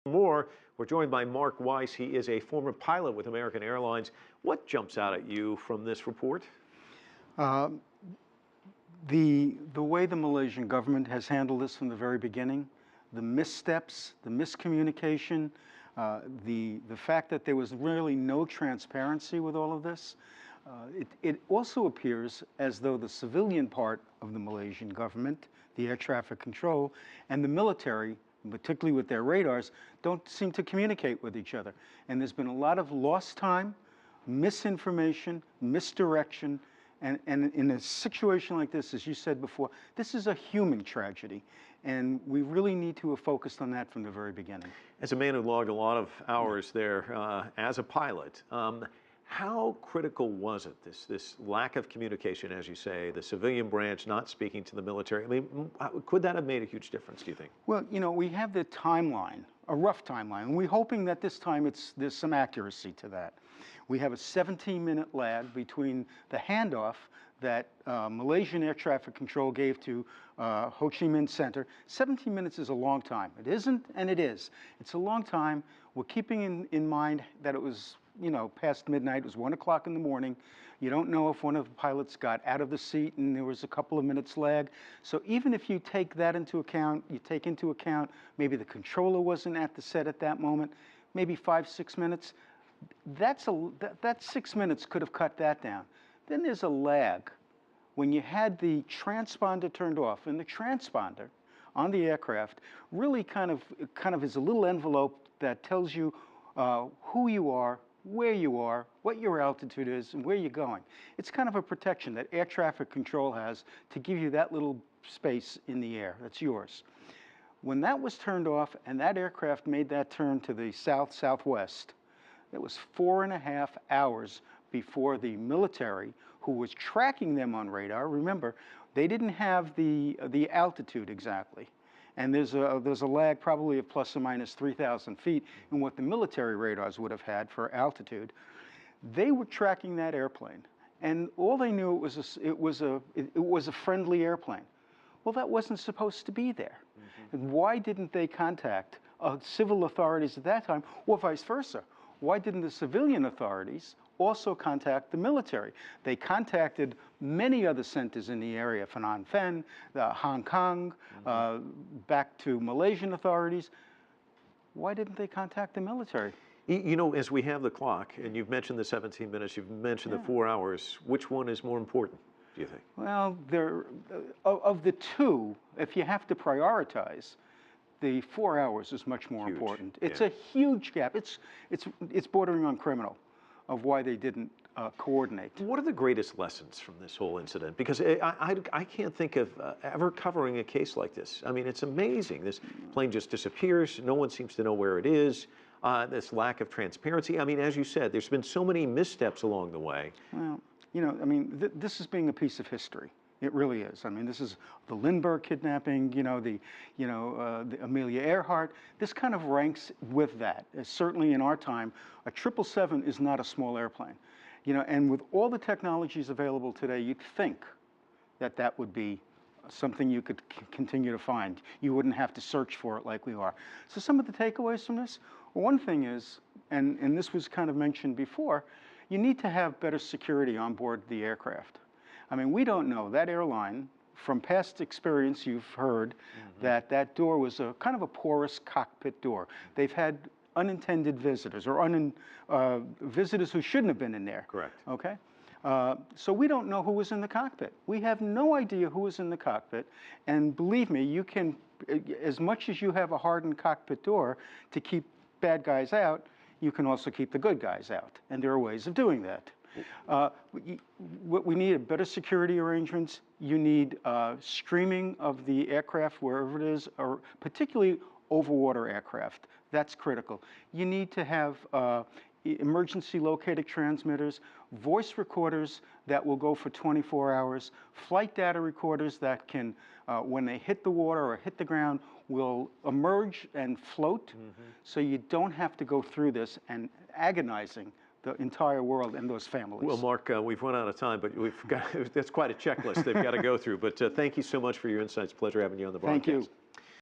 More, we're joined by Mark Weiss. He is a former pilot with American Airlines. What jumps out at you from this report? The way the Malaysian government has handled this from the very beginning, the missteps, the miscommunication, the fact that there was really no transparency with all of this. It also appears as though the civilian part of the Malaysian government, the air traffic control, and the military, particularly with their radars, don't seem to communicate with each other. And there's been a lot of lost time, misinformation, misdirection, and in a situation like this, as you said before, this is a human tragedy, and we really need to have focused on that from the very beginning. As a man who logged a lot of hours there as a pilot, how critical was it, this lack of communication, as you say, the civilian branch not speaking to the military? I mean, could that have made a huge difference, do you think? Well, you know, we have the timeline, a rough timeline, and we're hoping that this time there's some accuracy to that. We have a 17-minute lag between the handoff that Malaysian Air Traffic Control gave to Ho Chi Minh Center. 17 minutes is a long time. It isn't, and it is. It's a long time. We're keeping in mind that it was, you know, past midnight. It was 1 o'clock in the morning. You don't know if one of the pilots got out of the seat and there was a couple of minutes lag. So even if you take that into account, you take into account maybe the controller wasn't at the set at that moment, maybe 5-6 minutes. That 6 minutes could have cut that down. Then there's a lag. When you had the transponder turned off, and the transponder on the aircraft really kind of is a little envelope that tells you who you are, where you are, what your altitude is, and where you're going. It's kind of a protection that air traffic control has to give you that little space in the air that's yours. When that was turned off and that aircraft made that turn to the south-southwest, it was 4.5 hours before the military, who was tracking them on radar. Remember, they didn't have the altitude exactly. And there's a lag probably of plus or minus 3,000 feet in what the military radars would have had for altitude. They were tracking that airplane, and all they knew it was a friendly airplane. Well, that wasn't supposed to be there. Mm-hmm. And why didn't they contact civil authorities at that time, or vice versa? Why didn't the civilian authorities also contact the military? They contacted many other centers in the area, Phnom Penh, Hong Kong, back to Malaysian authorities. Why didn't they contact the military? You know, as we have the clock, and you've mentioned the 17 minutes, you've mentioned the 4 hours, which one is more important, do you think? Well, of the two, if you have to prioritize, the 4 hours is much more important. It's a huge gap. It's bordering on criminal of why they didn't coordinate. What are the greatest lessons from this whole incident? Because I can't think of ever covering a case like this. I mean, it's amazing. This plane just disappears. No one seems to know where it is. This lack of transparency. I mean, as you said, there's been so many missteps along the way. Well, you know, I mean, this is being a piece of history. It really is. I mean, this is the Lindbergh kidnapping, the Amelia Earhart. This kind of ranks with that. Certainly in our time, a 777 is not a small airplane. You know, and with all the technologies available today, you'd think that that would be something you could continue to find. You wouldn't have to search for it like we are. So some of the takeaways from this, one thing is, and this was kind of mentioned before, you need to have better security on board the aircraft. I mean, we don't know. That airline, from past experience, you've heard that door was a kind of a porous cockpit door. They've had unintended visitors or visitors who shouldn't have been in there. Correct. Okay? So we don't know who was in the cockpit. We have no idea who was in the cockpit. And believe me, you can, as much as you have a hardened cockpit door to keep bad guys out, you can also keep the good guys out. And there are ways of doing that. We need better security arrangements. You need streaming of the aircraft wherever it is, or particularly overwater aircraft. That's critical. You need to have emergency located transmitters, voice recorders that will go for 24 hours, flight data recorders that can, when they hit the water or hit the ground, will emerge and float, so you don't have to go through this and agonizing the entire world and those families. Well, Mark, we've run out of time, but that's quite a checklist they've got to go through. But thank you so much for your insights. Pleasure having you on the broadcast. Thank you.